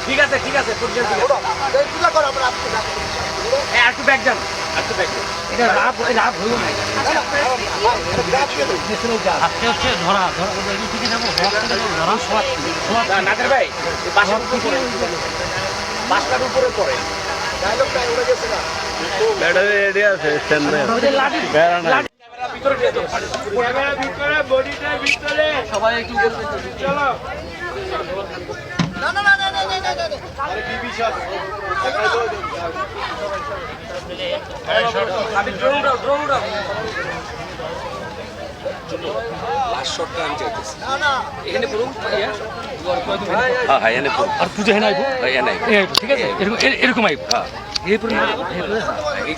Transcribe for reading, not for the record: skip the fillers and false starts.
ঠিক আছে ঠিক আছে একটু ব্যাগ যান একটু ব্যাগ এটা লাভ হইব না হচ্ছে ধরা থেকে যাবো ধরা নাদের ভাই বাসটার উপরে পড়ে সবাই একটু চলো এরকম আইব এই